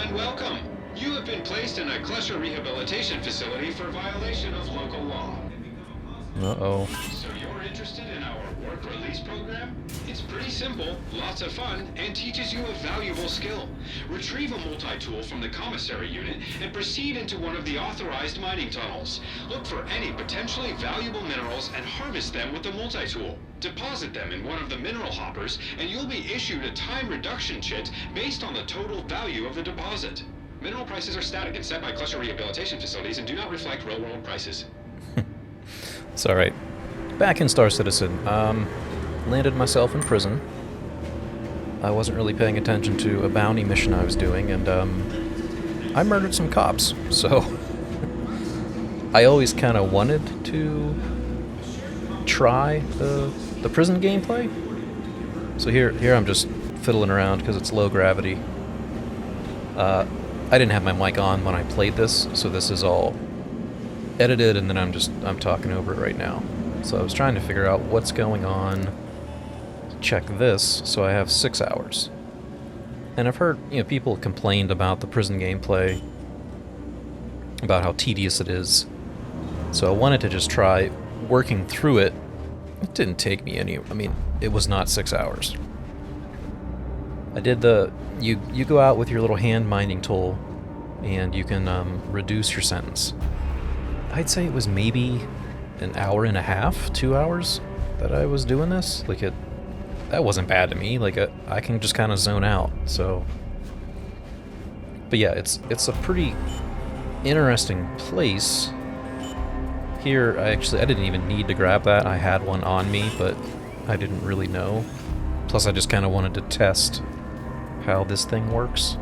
and welcome. You have been placed in a cluster rehabilitation facility for violation of local law. Uh-oh. So you're interested in our work release program? It's pretty simple, lots of fun, and teaches you a valuable skill. Retrieve a multi-tool from the commissary unit and proceed into one of the authorized mining tunnels. Look for any potentially valuable minerals and harvest them with the multi-tool. Deposit them in one of the mineral hoppers, and you'll be issued a time reduction chit based on the total value of the deposit. Mineral prices are static and set by cluster rehabilitation facilities and do not reflect real-world prices. It's alright. Back in Star Citizen, landed myself in prison. I wasn't really paying attention to a bounty mission I was doing, and I murdered some cops, so I always kind of wanted to try the prison gameplay. So here I'm just fiddling around because it's low gravity. I didn't have my mic on when I played this, so this is all edited, and then I'm talking over it right now. So I was trying to figure out what's going on. Check this, so I have 6 hours. And I've heard, people complained about the prison gameplay, about how tedious it is. So I wanted to just try working through it. It didn't take me it was not 6 hours. I did you go out with your little hand mining tool, and you can reduce your sentence. I'd say it was maybe an hour and a half, 2 hours that I was doing this. That wasn't bad to me. I can just kind of zone out. So, but yeah, it's a pretty interesting place. Here, I didn't even need to grab that. I had one on me, but I didn't really know. Plus, I just kind of wanted to test how this thing works.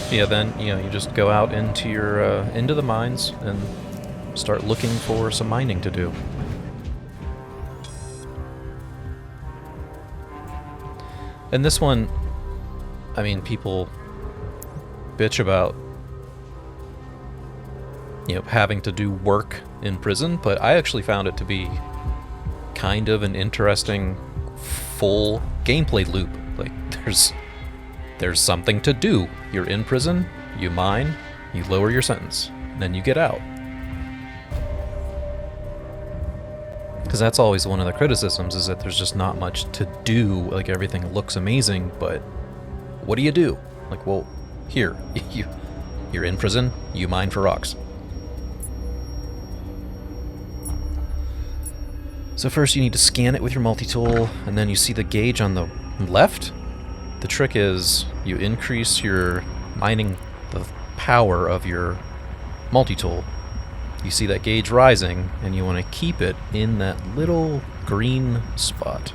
Yeah, then you just go out into your into the mines and start looking for some mining to do. And this one, people bitch about having to do work in prison, but I actually found it to be kind of an interesting full gameplay loop. There's something to do. You're in prison, you mine, you lower your sentence, then you get out. Because that's always one of the criticisms, is that there's just not much to do. Everything looks amazing, but what do you do? Here, you're in prison, you mine for rocks. So first you need to scan it with your multi-tool, and then you see the gauge on the left. The trick is you increase your mining, the power of your multi-tool. You see that gauge rising, and you want to keep it in that little green spot.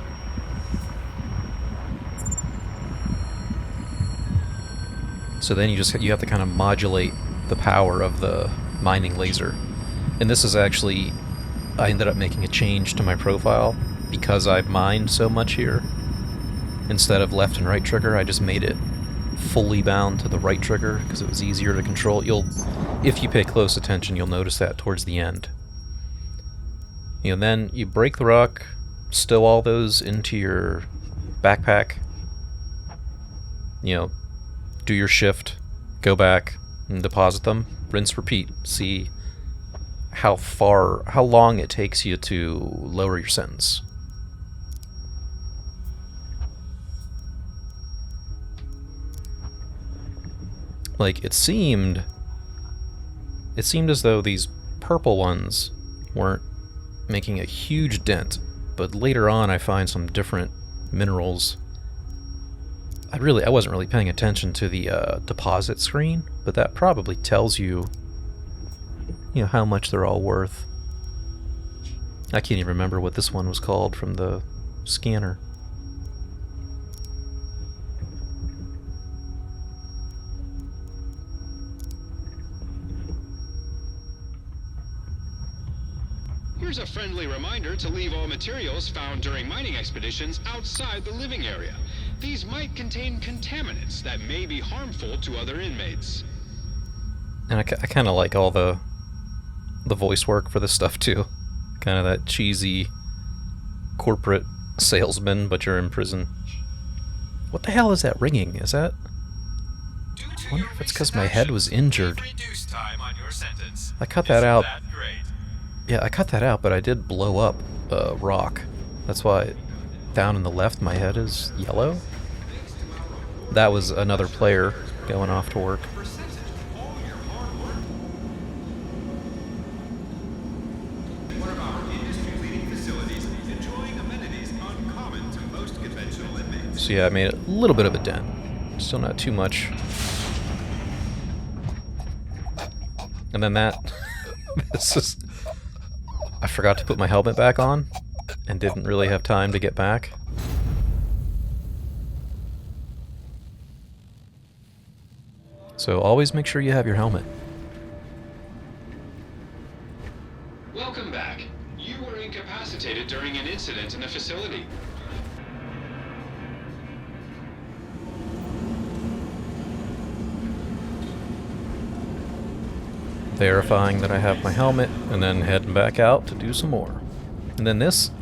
So then you have to kind of modulate the power of the mining laser. And this is actually, I ended up making a change to my profile because I've mined so much here. Instead of left and right trigger, I just made it fully bound to the right trigger because it was easier to control. If you pay close attention, you'll notice that towards the end. Then you break the rock, stow all those into your backpack. Do your shift, go back and deposit them, rinse, repeat. See how long it takes you to lower your sentence. It seemed as though these purple ones weren't making a huge dent, but later on I find some different minerals. I wasn't really paying attention to the deposit screen, but that probably tells you, how much they're all worth. I can't even remember what this one was called from the scanner. Here's a friendly reminder to leave all materials found during mining expeditions outside the living area. These might contain contaminants that may be harmful to other inmates. And I kind of like all the voice work for this stuff too. Kind of that cheesy corporate salesman, but you're in prison. What the hell is that ringing? Is that... I wonder if it's because my head was injured. I cut that out. Yeah, I cut that out, but I did blow up a rock. That's why down in the left my head is yellow. That was another player going off to work. So yeah, I made a little bit of a dent. Still not too much. And then that... this is... I forgot to put my helmet back on, and didn't really have time to get back. So always make sure you have your helmet. Welcome back. You were incapacitated during an incident in the facility. Verifying that I have my helmet, and then heading back out to do some more. And then this,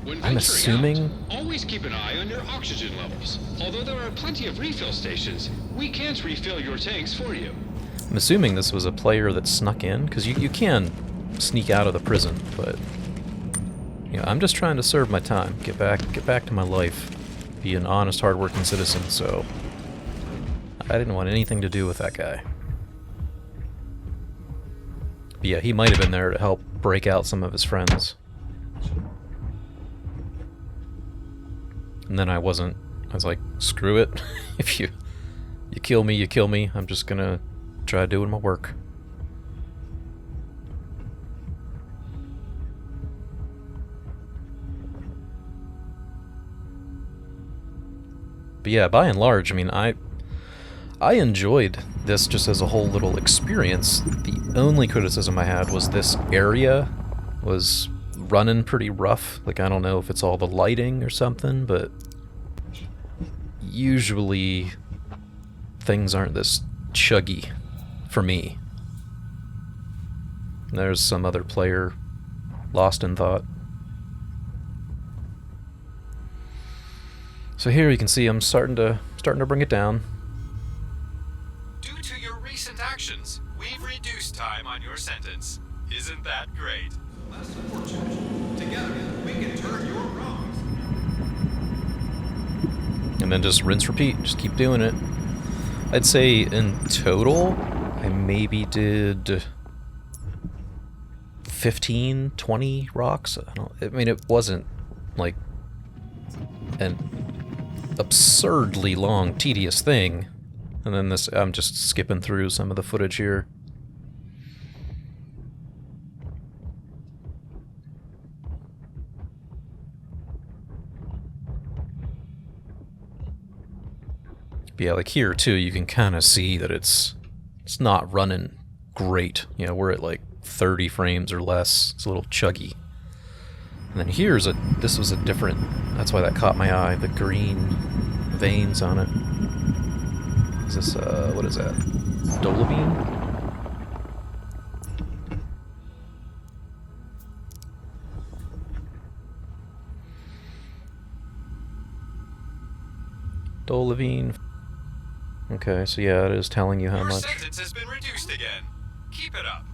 When I'm venturing assuming... out, always keep an eye on your oxygen levels. Although there are plenty of refill stations, we can't refill your tanks for you. I'm assuming this was a player that snuck in, because you can sneak out of the prison, but... You know, I'm just trying to serve my time, get back to my life, be an honest, hardworking citizen, so... I didn't want anything to do with that guy. But yeah, he might have been there to help break out some of his friends. And then I wasn't. I was like, screw it. If you kill me, you kill me. I'm just gonna try doing my work. But yeah, by and large, I mean, I enjoyed this just as a whole little experience. The only criticism I had was this area was running pretty rough. Like, I don't know if it's all the lighting or something, but usually things aren't this chuggy for me. There's some other player lost in thought. So here you can see I'm starting to bring it down. Due to your recent actions, we've reduced time on your sentence. Isn't that great? Less fortunate. Together, we can turn your wrongs. And then just rinse, repeat. Just keep doing it. I'd say in total, I maybe did 15, 20 rocks. I mean, it wasn't like an absurdly long, tedious thing. And then this, I'm just skipping through some of the footage here. But yeah, like here too, you can kind of see that it's not running great. You know, we're at like 30 frames or less. It's a little chuggy. And then this was a different, that's why that caught my eye, the green veins on it. Is this, what is that? Dolomine? Dolomine. Okay, so yeah, it is telling you how Your much. sentence has been reduced again. Keep it up.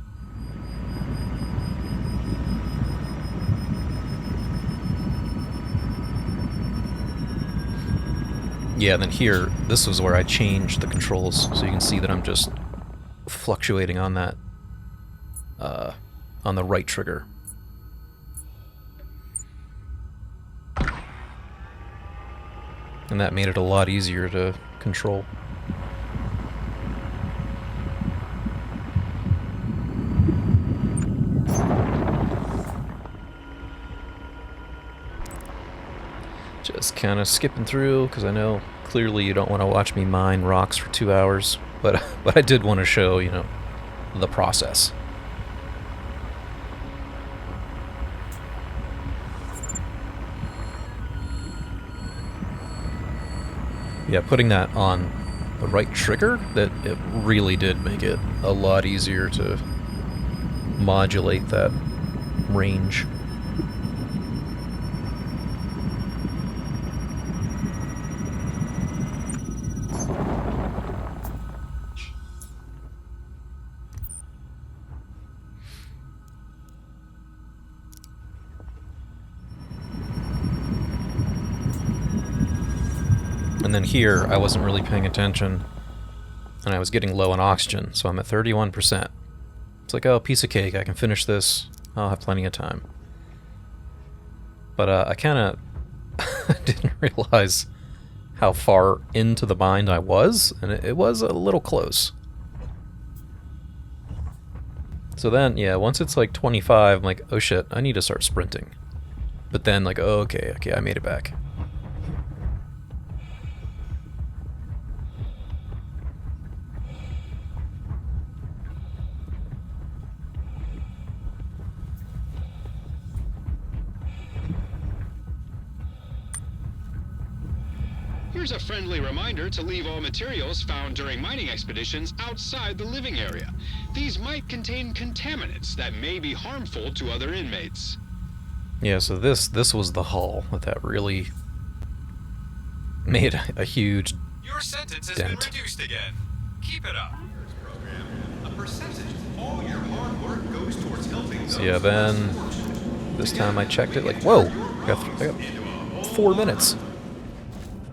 Yeah, and then here, this was where I changed the controls, so you can see that I'm just fluctuating on that, on the right trigger. And that made it a lot easier to control. Just kind of skipping through, because I know clearly you don't want to watch me mine rocks for 2 hours, but I did want to show, you know, the process. Yeah, putting that on the right trigger, that it really did make it a lot easier to modulate that range. And then here, I wasn't really paying attention, and I was getting low on oxygen, so I'm at 31%. It's like, oh, piece of cake, I can finish this, I'll have plenty of time. But I kind of didn't realize how far into the bind I was, and it was a little close. So then, yeah, once it's like 25, I'm like, oh shit, I need to start sprinting. But then, like, oh, okay, I made it back. Here's a friendly reminder to leave all materials found during mining expeditions outside the living area. These might contain contaminants that may be harmful to other inmates. Yeah, so this was the hull that really made a huge Your sentence has dent. been reduced again. Keep it up. A percentage of all your hard work goes towards helping So yeah, then this time I checked it, like, whoa, I got 4 minutes.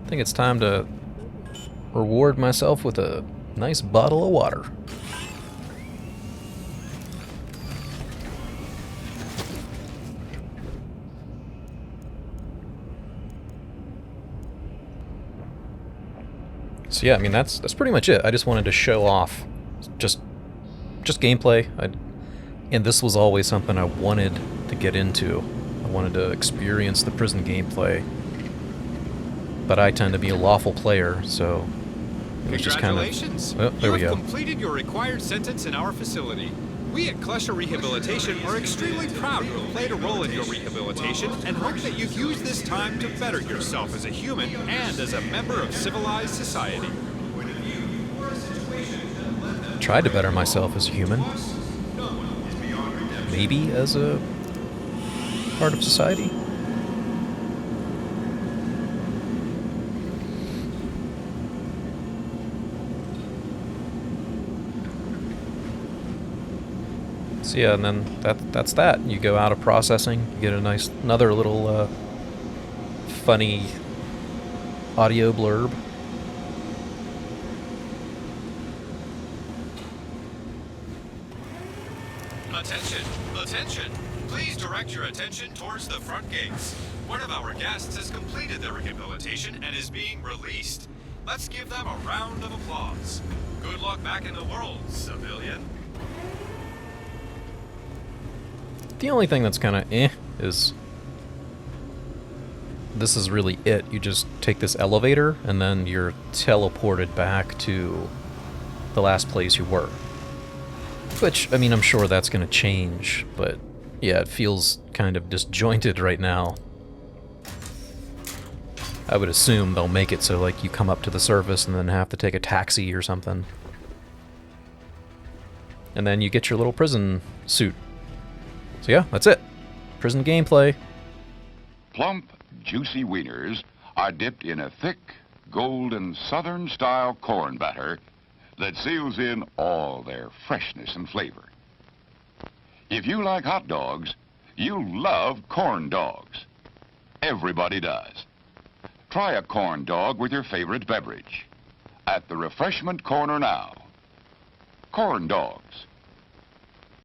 I think it's time to reward myself with a nice bottle of water. So yeah, I mean that's pretty much it. I just wanted to show off just gameplay. And this was always something I wanted to get into. I wanted to experience the prison gameplay. But I tend to be a lawful player, so it was just kind of... Congratulations! Oh, there we You go. have completed your required sentence in our facility. We at Klesher Rehabilitation are extremely proud to have played a role in your rehabilitation and hope that you use this time to better yourself as a human and as a member of civilized society. Tried to better myself as a human. Maybe as a part of society. So yeah, and then that's that. You go out of processing, you get another little funny audio blurb. Attention! Attention! Please direct your attention towards the front gates. One of our guests has completed their rehabilitation and is being released. Let's give them a round of applause. Good luck back in the world, civilian. The only thing that's kind of is this is really it. You just take this elevator and then you're teleported back to the last place you were. Which, I mean, I'm sure that's going to change, but yeah, it feels kind of disjointed right now. I would assume they'll make it so, like, you come up to the surface and then have to take a taxi or something. And then you get your little prison suit. So yeah, that's it. Prison gameplay. Plump, juicy wieners are dipped in a thick, golden Southern-style corn batter that seals in all their freshness and flavor. If you like hot dogs, you'll love corn dogs. Everybody does. Try a corn dog with your favorite beverage. At the refreshment corner now. Corn dogs.